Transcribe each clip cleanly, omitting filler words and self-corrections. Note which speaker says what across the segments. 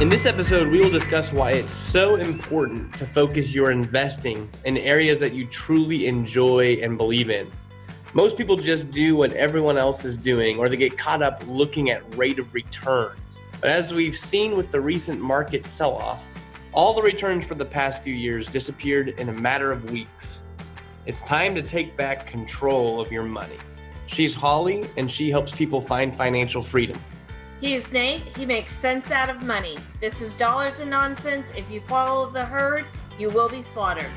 Speaker 1: In this episode, we will discuss why it's so important to focus your investing in areas that you truly enjoy and believe in. Most people just do what everyone else is doing, or they get caught up looking at rate of returns. But as we've seen with the recent market sell-off, all the returns for the past few years disappeared in a matter of weeks. It's time to take back control of your money. She's Holly, and she helps people find financial freedom.
Speaker 2: He's Nate. He makes sense out of money. This is Dollars and Nonsense. If you follow the herd, you will be slaughtered.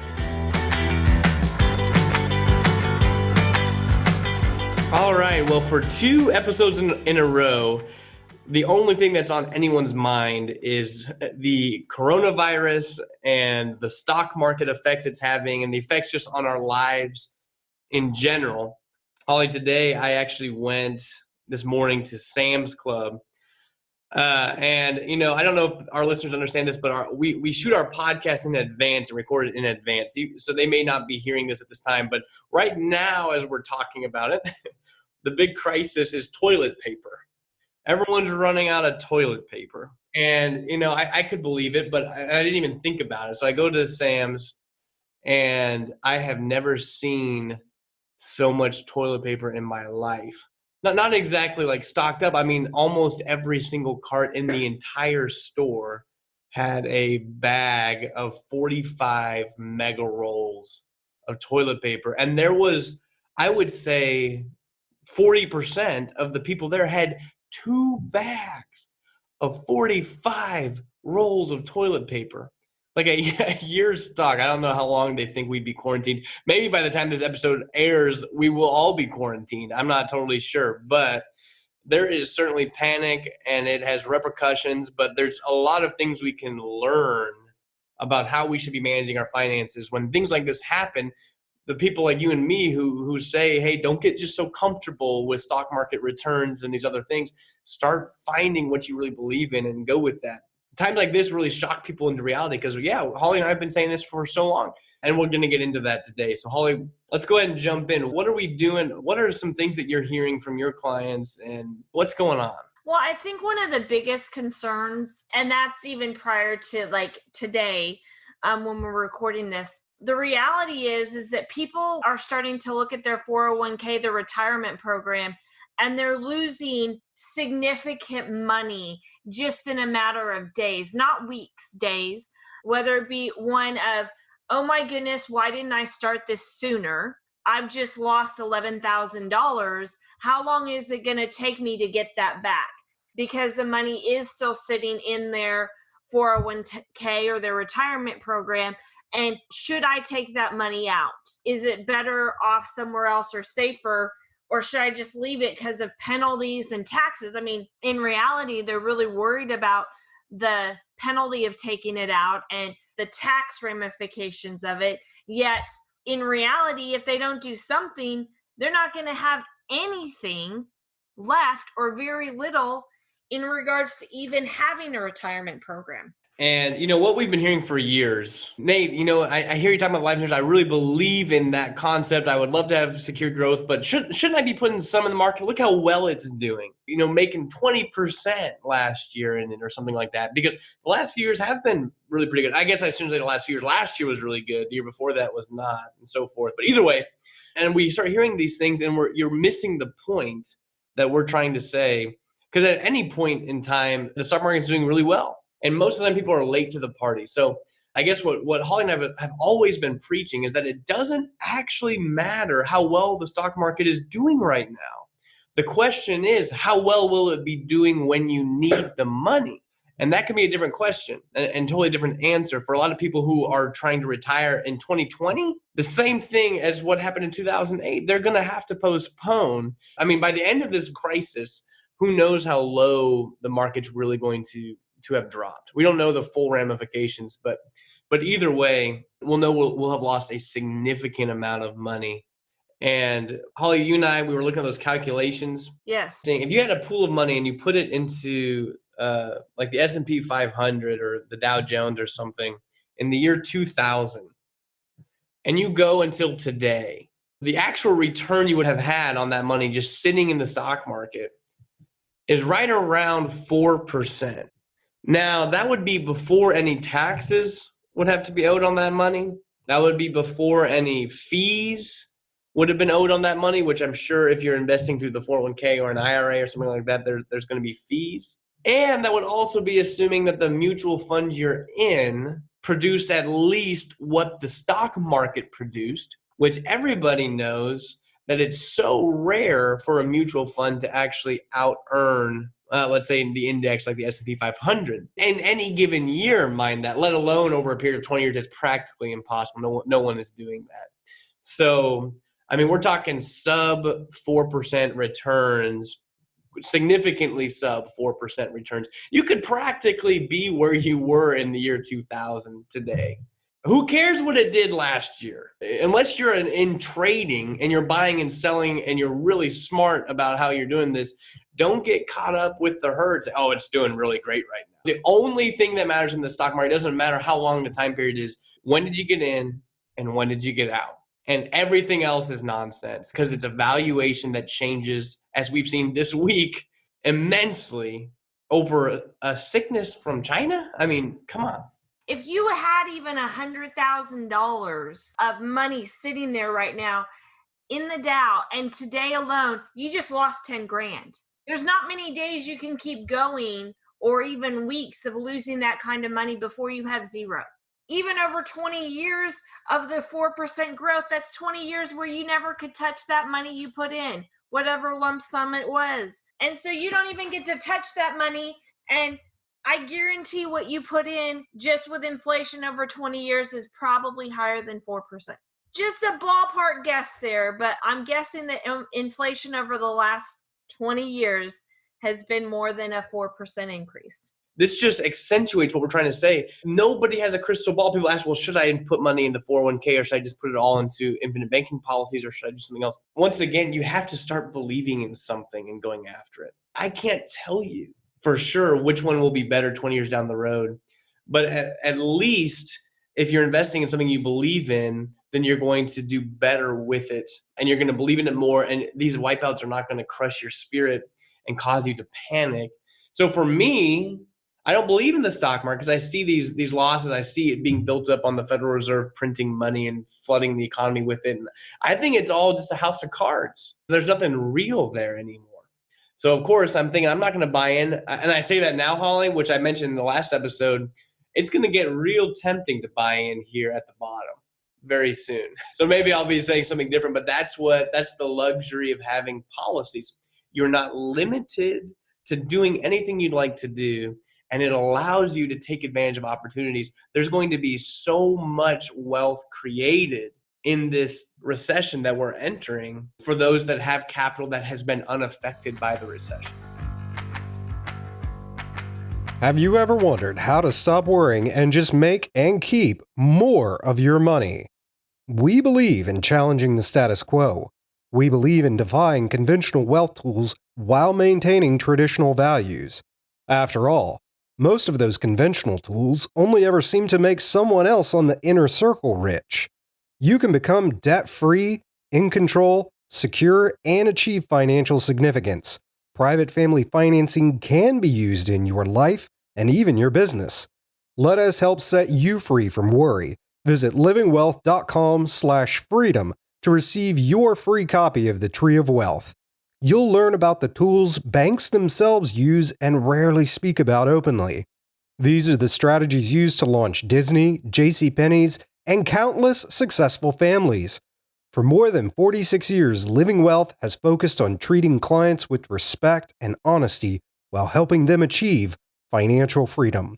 Speaker 1: All right. Well, for 2 episodes in a row, the only thing that's on anyone's mind is the coronavirus and the stock market effects it's having and the effects just on our lives in general. Holly, today I actually went this morning to Sam's Club. And, I don't know if our listeners understand this, but we shoot our podcast in advance and record it in advance. So they may not be hearing this at this time. But right now, as we're talking about it, the big crisis is toilet paper. Everyone's running out of toilet paper. And, I could believe it, but I didn't even think about it. So I go to Sam's, and I have never seen so much toilet paper in my life. Not exactly like stocked up. I mean, almost every single cart in the entire store had a bag of 45 mega rolls of toilet paper. And there was, I would say, 40% of the people there had 2 bags of 45 rolls of toilet paper. Like a year's stock. I don't know how long they think we'd be quarantined. Maybe by the time this episode airs, we will all be quarantined. I'm not totally sure. But there is certainly panic, and it has repercussions. But there's a lot of things we can learn about how we should be managing our finances. When things like this happen, the people like you and me who say, hey, don't get just so comfortable with stock market returns and these other things. Start finding what you really believe in and go with that. Times like this really shock people into reality because, Holly and I have been saying this for so long, and we're going to get into that today. So, Holly, let's go ahead and jump in. What are we doing? What are some things that you're hearing from your clients, and what's going on?
Speaker 2: Well, I think one of the biggest concerns, and that's even prior to like today when we're recording this, the reality is that people are starting to look at their 401k, their retirement program, and they're losing significant money just in a matter of days, not weeks, days, whether it be one of, oh my goodness, why didn't I start this sooner? I've just lost $11,000. How long is it going to take me to get that back? Because the money is still sitting in their 401k or their retirement program. And should I take that money out? Is it better off somewhere else or safer? Or should I just leave it because of penalties and taxes? I mean, in reality, they're really worried about the penalty of taking it out and the tax ramifications of it. Yet, in reality, if they don't do something, they're not going to have anything left or very little in regards to even having a retirement program.
Speaker 1: And, what we've been hearing for years, Nate, I hear you talking about life insurance. I really believe in that concept. I would love to have secure growth, but shouldn't I be putting some in the market? Look how well it's doing, making 20% last year or something like that, because the last few years have been really pretty good. I guess I shouldn't say the last few years. Last year was really good. The year before that was not, and so forth. But either way, and we start hearing these things and you're missing the point that we're trying to say, because at any point in time, the stock market is doing really well. And most of the time people are late to the party. So I guess what Holly and I have always been preaching is that it doesn't actually matter how well the stock market is doing right now. The question is, how well will it be doing when you need the money? And that can be a different question and totally different answer for a lot of people who are trying to retire in 2020. The same thing as what happened in 2008. They're going to have to postpone. I mean, by the end of this crisis, who knows how low the market's really going to have dropped. We don't know the full ramifications, but either way, we'll know we'll have lost a significant amount of money. And Holly, you and I, we were looking at those calculations.
Speaker 2: Yes.
Speaker 1: If you had a pool of money and you put it into like the S&P 500 or the Dow Jones or something in the year 2000, and you go until today, the actual return you would have had on that money just sitting in the stock market is right around 4%. Now, that would be before any taxes would have to be owed on that money. That would be before any fees would have been owed on that money, which I'm sure if you're investing through the 401k or an IRA or something like that, there's going to be fees. And that would also be assuming that the mutual fund you're in produced at least what the stock market produced, which everybody knows that it's so rare for a mutual fund to actually out earn, let's say, the index like the S&P 500 in any given year, mind that, let alone over a period of 20 years. It's practically impossible. No one is doing that. So, I mean, we're talking sub 4% returns, significantly sub 4% returns. You could practically be where you were in the year 2000 today. Who cares what it did last year? Unless you're in trading and you're buying and selling and you're really smart about how you're doing this, don't get caught up with the herd. Oh, it's doing really great right now. The only thing that matters in the stock market, doesn't matter how long the time period is, when did you get in and when did you get out? And everything else is nonsense because it's a valuation that changes, as we've seen this week, immensely over a sickness from China. I mean, come on.
Speaker 2: If you had even $100,000 of money sitting there right now in the Dow, and today alone, you just lost 10 grand. There's not many days you can keep going or even weeks of losing that kind of money before you have zero. Even over 20 years of the 4% growth, that's 20 years where you never could touch that money you put in, whatever lump sum it was. And so you don't even get to touch that money. And I guarantee what you put in just with inflation over 20 years is probably higher than 4%. Just a ballpark guess there, but I'm guessing that inflation over the last 20 years has been more than a 4% increase.
Speaker 1: This just accentuates what we're trying to say. Nobody has a crystal ball. People ask, well, should I put money in the 401k or should I just put it all into infinite banking policies or should I do something else? Once again, you have to start believing in something and going after it. I can't tell you for sure which one will be better 20 years down the road. But at least if you're investing in something you believe in, then you're going to do better with it and you're going to believe in it more. And these wipeouts are not going to crush your spirit and cause you to panic. So for me, I don't believe in the stock market because I see these losses. I see it being built up on the Federal Reserve printing money and flooding the economy with it. And I think it's all just a house of cards. There's nothing real there anymore. So, of course, I'm thinking I'm not going to buy in. And I say that now, Holly, which I mentioned in the last episode. It's going to get real tempting to buy in here at the bottom very soon. So maybe I'll be saying something different, but that's the luxury of having policies. You're not limited to doing anything you'd like to do, and it allows you to take advantage of opportunities. There's going to be so much wealth created in this recession that we're entering for those that have capital that has been unaffected by the recession.
Speaker 3: Have you ever wondered how to stop worrying and just make and keep more of your money? We believe in challenging the status quo. We believe in defying conventional wealth tools while maintaining traditional values. After all, most of those conventional tools only ever seem to make someone else on the inner circle rich. You can become debt-free, in control, secure, and achieve financial significance. Private family financing can be used in your life and even your business. Let us help set you free from worry. Visit livingwealth.com/freedom to receive your free copy of the Tree of Wealth. You'll learn about the tools banks themselves use and rarely speak about openly. These are the strategies used to launch Disney, JCPenney's, and countless successful families. For more than 46 years, Living Wealth has focused on treating clients with respect and honesty while helping them achieve financial freedom.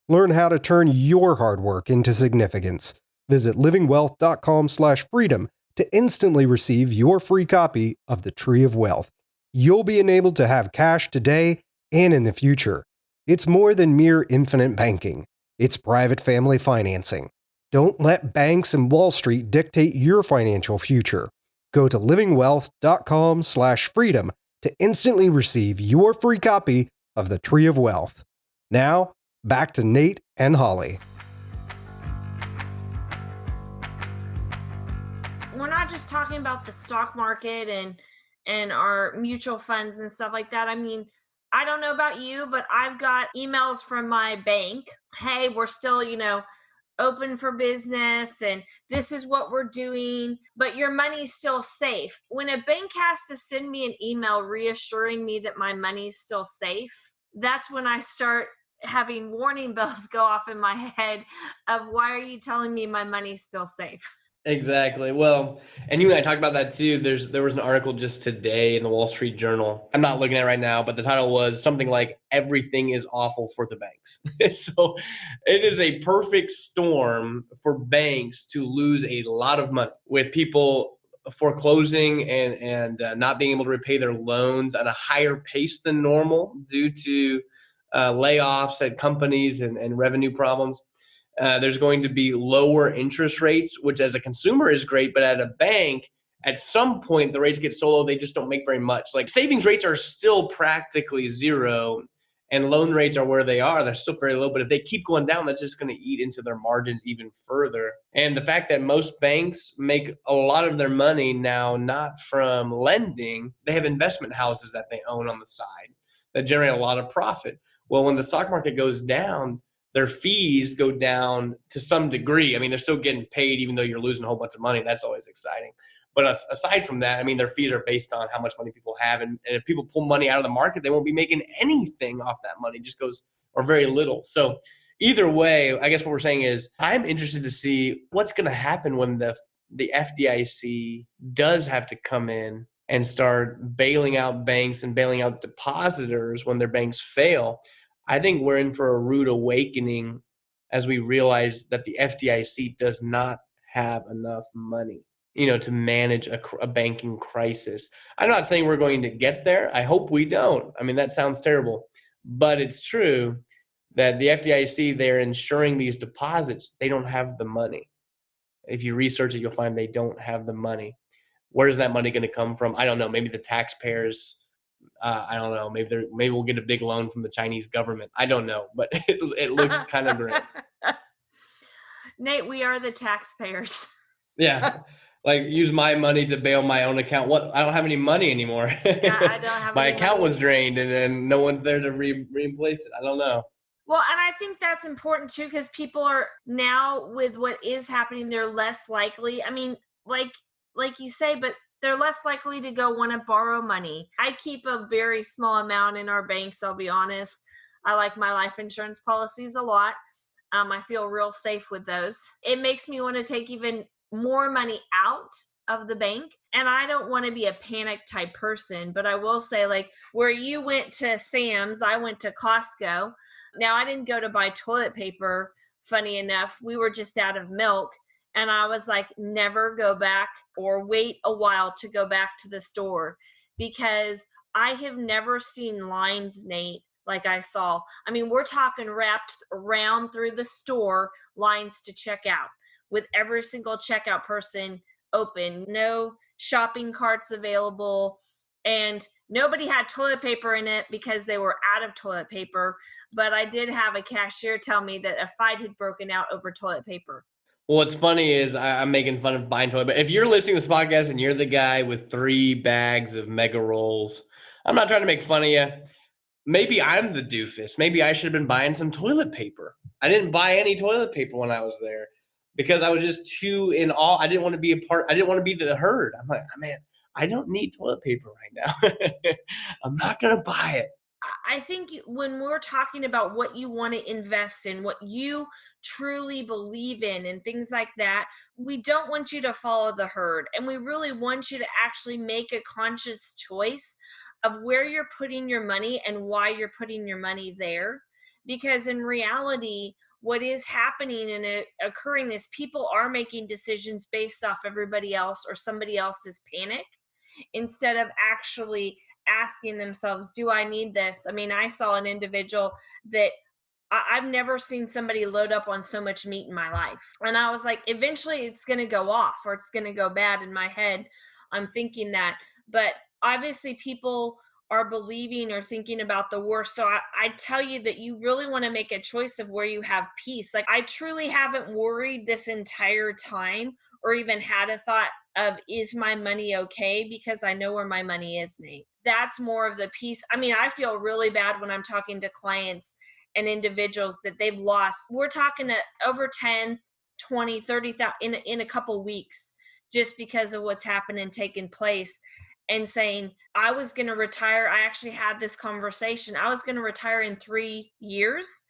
Speaker 3: Learn how to turn your hard work into significance. Visit livingwealth.com/freedom to instantly receive your free copy of the Tree of Wealth. You'll be enabled to have cash today and in the future. It's more than mere infinite banking. It's private family financing. Don't let banks and Wall Street dictate your financial future. Go to livingwealth.com/freedom to instantly receive your free copy of the Tree of Wealth. Now, back to Nate and Holly.
Speaker 2: We're not just talking about the stock market and our mutual funds and stuff like that. I mean, I don't know about you, but I've got emails from my bank. Hey, we're still, open for business and this is what we're doing, but your money's still safe. When a bank has to send me an email reassuring me that my money's still safe, that's when I start having warning bells go off in my head of, why are you telling me my money's still safe?
Speaker 1: Exactly. Well, and you and I talked about that too. There was an article just today in the Wall Street Journal. I'm not looking at it right now, but the title was something like "Everything is Awful for the Banks." So it is a perfect storm for banks to lose a lot of money, with people foreclosing and not being able to repay their loans at a higher pace than normal due to layoffs at companies and revenue problems. There's going to be lower interest rates, which as a consumer is great, but at a bank, at some point, the rates get so low, they just don't make very much. Like savings rates are still practically zero and loan rates are where they are. They're still very low, but if they keep going down, that's just going to eat into their margins even further. And the fact that most banks make a lot of their money now, not from lending, they have investment houses that they own on the side that generate a lot of profit. Well, when the stock market goes down, their fees go down to some degree. I mean, they're still getting paid even though you're losing a whole bunch of money. That's always exciting. But aside from that, I mean, their fees are based on how much money people have. And if people pull money out of the market, they won't be making anything off that money. It just goes, or very little. So either way, I guess what we're saying is I'm interested to see what's going to happen when the FDIC does have to come in and start bailing out banks and bailing out depositors when their banks fail. I think we're in for a rude awakening as we realize that the FDIC does not have enough money, to manage a banking crisis. I'm not saying we're going to get there. I hope we don't. I mean, that sounds terrible, but it's true that the FDIC, they're insuring these deposits. They don't have the money. If you research it, you'll find they don't have the money. Where's that money going to come from? I don't know. Maybe the taxpayers. I don't know. Maybe we'll get a big loan from the Chinese government. I don't know, but it looks kind of great.
Speaker 2: Nate, we are the taxpayers.
Speaker 1: Yeah, like use my money to bail my own account. What? I don't have any money anymore.
Speaker 2: Yeah, I don't have
Speaker 1: my
Speaker 2: any
Speaker 1: account
Speaker 2: money.
Speaker 1: was drained, and then no one's there to replace it. I don't know.
Speaker 2: Well, and I think that's important too, because people are now, with what is happening, they're less likely. I mean, like you say, but they're less likely to go want to borrow money. I keep a very small amount in our banks, I'll be honest. I like my life insurance policies a lot. I feel real safe with those. It makes me want to take even more money out of the bank. And I don't want to be a panic type person, but I will say, like, where you went to Sam's, I went to Costco. Now, I didn't go to buy toilet paper. Funny enough, we were just out of milk. And I was like, never go back or wait a while to go back to the store, because I have never seen lines, Nate, like I saw. I mean, we're talking wrapped around through the store, lines to check out, with every single checkout person open, no shopping carts available, and nobody had toilet paper in it because they were out of toilet paper. But I did have a cashier tell me that a fight had broken out over toilet paper.
Speaker 1: Well, what's funny is I'm making fun of buying toilet, but if you're listening to this podcast and you're the guy with 3 bags of mega rolls, I'm not trying to make fun of you. Maybe I'm the doofus. Maybe I should have been buying some toilet paper. I didn't buy any toilet paper when I was there because I was just too in awe. I didn't want to be a part. I didn't want to be the herd. I'm like, man, I don't need toilet paper right now. I'm not going to buy it.
Speaker 2: I think when we're talking about what you want to invest in, what you truly believe in, and things like that, we don't want you to follow the herd. And we really want you to actually make a conscious choice of where you're putting your money and why you're putting your money there. Because in reality, what is happening and occurring is people are making decisions based off everybody else or somebody else's panic, instead of actually asking themselves, do I need this? I mean, I saw an individual that I've never seen somebody load up on so much meat in my life. And I was like, eventually it's going to go off, or it's going to go bad. In my head, I'm thinking that. But obviously people are believing or thinking about the worst. So I tell you that you really want to make a choice of where you have peace. Like, I truly haven't worried this entire time or even had a thought of, is my money okay? Because I know where my money is, Nate. that's more of the piece. I mean, I feel really bad when I'm talking to clients and individuals that they've lost. We're talking over 10, 20, 30,000 in a couple weeks just because of what's happened and taken place, and saying, I was going to retire. I actually had this conversation. I was going to retire in 3 years.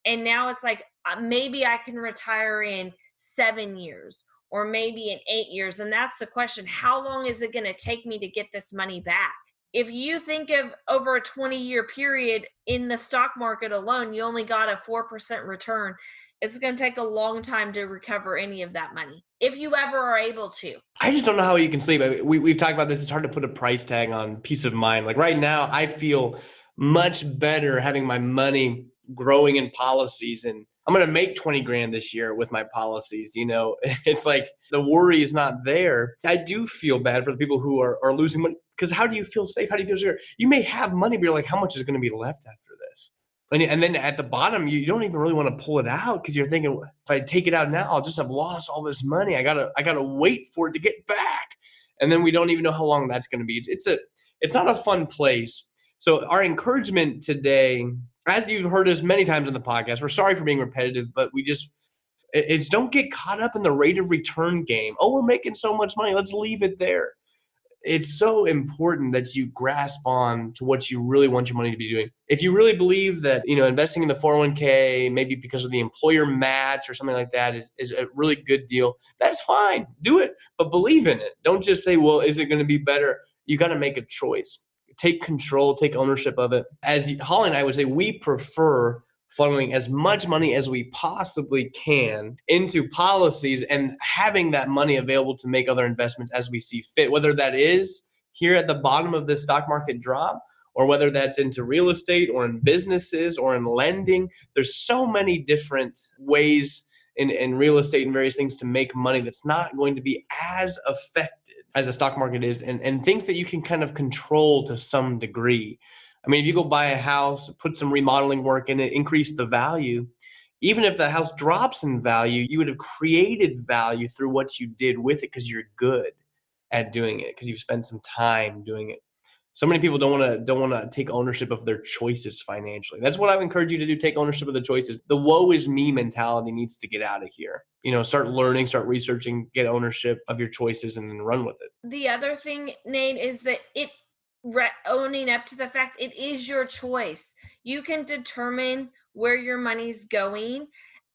Speaker 2: And now it's like, maybe I can retire in 7 years or maybe in 8 years. And that's the question. How long is it going to take me to get this money back? If you think of over a 20-year period in the stock market alone, you only got a 4% return. It's going to take a long time to recover any of that money, if you ever are able to.
Speaker 1: I just don't know how you can sleep. We've talked about this. It's hard to put a price tag on peace of mind. Like right now, I feel much better having my money growing in policies, and I'm going to make 20 grand this year with my policies. It's like the worry is not there. I do feel bad for the people who are losing money, because how do you feel safe? How do you feel secure? You may have money, but you're like, how much is going to be left after this? And then at the bottom, you don't even really want to pull it out, because you're thinking, if I take it out now, I'll just have lost all this money. I gotta wait for it to get back. And then we don't even know how long that's going to be. It's not a fun place. So our encouragement today, as you've heard us many times on the podcast, we're sorry for being repetitive, but it's don't get caught up in the rate of return game. Oh, we're making so much money, let's leave it there. It's so important that you grasp on to what you really want your money to be doing. If you really believe that, investing in the 401k, maybe because of the employer match or something like that is a really good deal, that's fine. Do it, but believe in it. Don't just say, well, is it going to be better? You got to make a choice. Take control, take ownership of it. As Holly and I would say, we prefer funneling as much money as we possibly can into policies and having that money available to make other investments as we see fit, whether that is here at the bottom of the stock market drop, or whether that's into real estate or in businesses or in lending. There's so many different ways in real estate and various things to make money that's not going to be as affected as the stock market is, and things that you can kind of control to some degree. I mean, if you go buy a house, put some remodeling work in it, increase the value, even if the house drops in value, you would have created value through what you did with it, because you're good at doing it, because you've spent some time doing it. So many people don't want to take ownership of their choices financially. That's what I would encourage you to do. Take ownership of the choices. The woe is me mentality needs to get out of here. Start learning, start researching, get ownership of your choices, and then run with it.
Speaker 2: The other thing, Nate, is that owning up to the fact it is your choice. You can determine where your money's going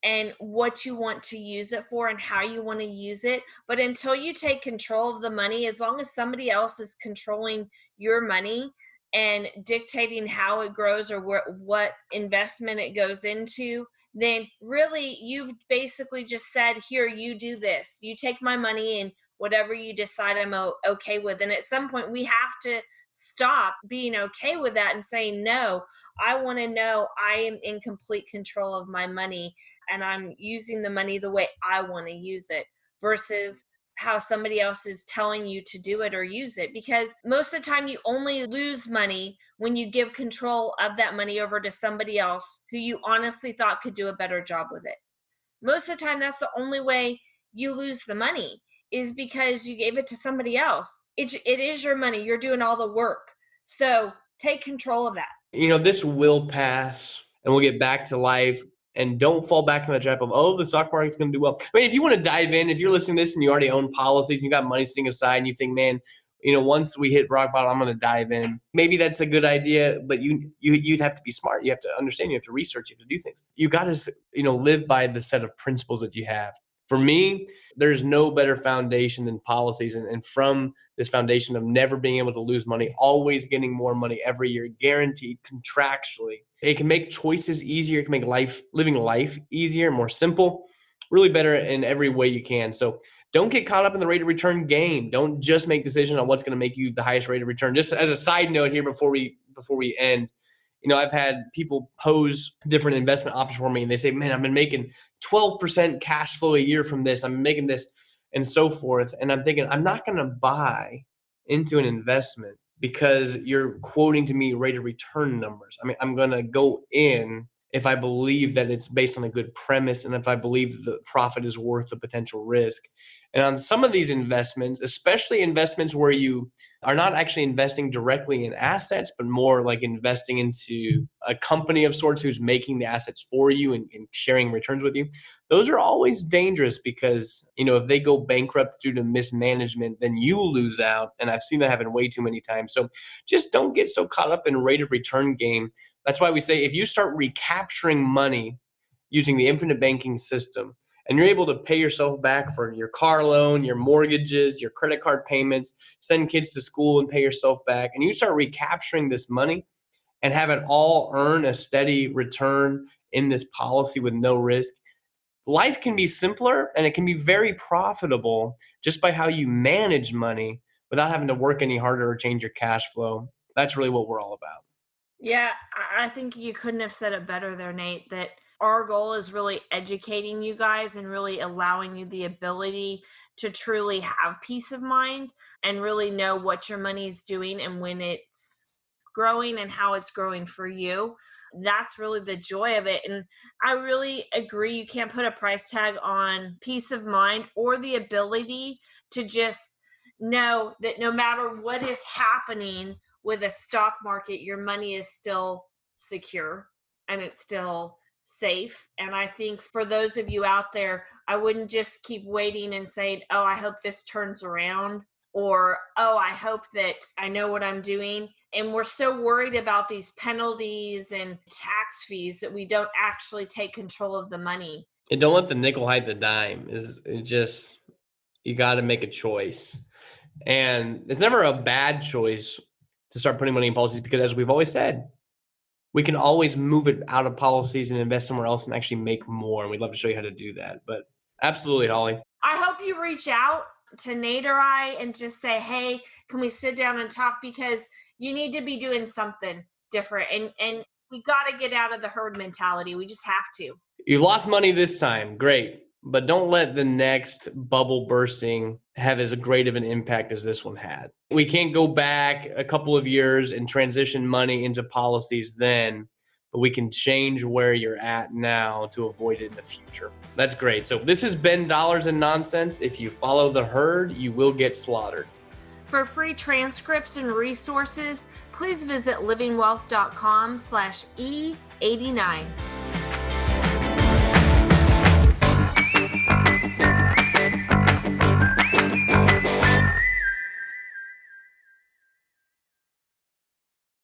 Speaker 2: and what you want to use it for and how you want to use it. But until you take control of the money, as long as somebody else is controlling your money and dictating how it grows or what investment it goes into, then really you've basically just said, here, you do this. You take my money and whatever you decide I'm okay with. And at some point we have to stop being okay with that and say, no, I want to know I am in complete control of my money and I'm using the money the way I want to use it, versus how somebody else is telling you to do it or use it. Because most of the time you only lose money when you give control of that money over to somebody else who you honestly thought could do a better job with it. Most of the time that's the only way you lose the money, is because you gave it to somebody else. It is your money. You're doing all the work. So take control of that.
Speaker 1: This will pass and we'll get back to life. And don't fall back in the trap of, the stock market's going to do well. I mean, if you want to dive in, if you're listening to this and you already own policies and you got money sitting aside and you think, man, once we hit rock bottom, I'm going to dive in. Maybe that's a good idea, but you'd have to be smart. You have to understand, you have to research, you have to do things. You got to, live by the set of principles that you have. For me, there's no better foundation than policies. And from this foundation of never being able to lose money, always getting more money every year, guaranteed contractually, it can make choices easier. It can make living life easier, more simple, really better in every way you can. So don't get caught up in the rate of return game. Don't just make decisions on what's going to make you the highest rate of return. Just as a side note here before we end, I've had people pose different investment options for me and they say, man, I've been making 12% cash flow a year from this. I'm making this and so forth. And I'm thinking, I'm not going to buy into an investment because you're quoting to me rate of return numbers. I mean, I'm going to go in if I believe that it's based on a good premise and if I believe the profit is worth the potential risk. And on some of these investments, especially investments where you are not actually investing directly in assets, but more like investing into a company of sorts who's making the assets for you and sharing returns with you, those are always dangerous because, if they go bankrupt due to mismanagement, then you lose out. And I've seen that happen way too many times. So just don't get so caught up in rate of return game. That's why we say if you start recapturing money using the infinite banking system, and you're able to pay yourself back for your car loan, your mortgages, your credit card payments, send kids to school and pay yourself back, and you start recapturing this money and have it all earn a steady return in this policy with no risk, life can be simpler and it can be very profitable just by how you manage money without having to work any harder or change your cash flow. That's really what we're all about.
Speaker 2: Yeah, I think you couldn't have said it better there, Nate, that our goal is really educating you guys and really allowing you the ability to truly have peace of mind and really know what your money is doing and when it's growing and how it's growing for you. That's really the joy of it. And I really agree. You can't put a price tag on peace of mind or the ability to just know that no matter what is happening with a stock market, your money is still secure and it's still safe. And I think for those of you out there, I wouldn't just keep waiting and saying, oh, I hope this turns around, or, oh, I hope that I know what I'm doing. And we're so worried about these penalties and tax fees that we don't actually take control of the money.
Speaker 1: And don't let the nickel hide the dime. You got to make a choice. And it's never a bad choice to start putting money in policies because, as we've always said, we can always move it out of policies and invest somewhere else and actually make more. And we'd love to show you how to do that. But absolutely, Holly.
Speaker 2: I hope you reach out to Nate or I and just say, hey, can we sit down and talk? Because you need to be doing something different. And we got to get out of the herd mentality. We just have to.
Speaker 1: You lost money this time. Great. But don't let the next bubble bursting have as great of an impact as this one had. We can't go back a couple of years and transition money into policies then, but we can change where you're at now to avoid it in the future. That's great. So this has been Dollars and Nonsense. If you follow the herd, you will get slaughtered.
Speaker 2: For free transcripts and resources, please visit livingwealth.com/E89.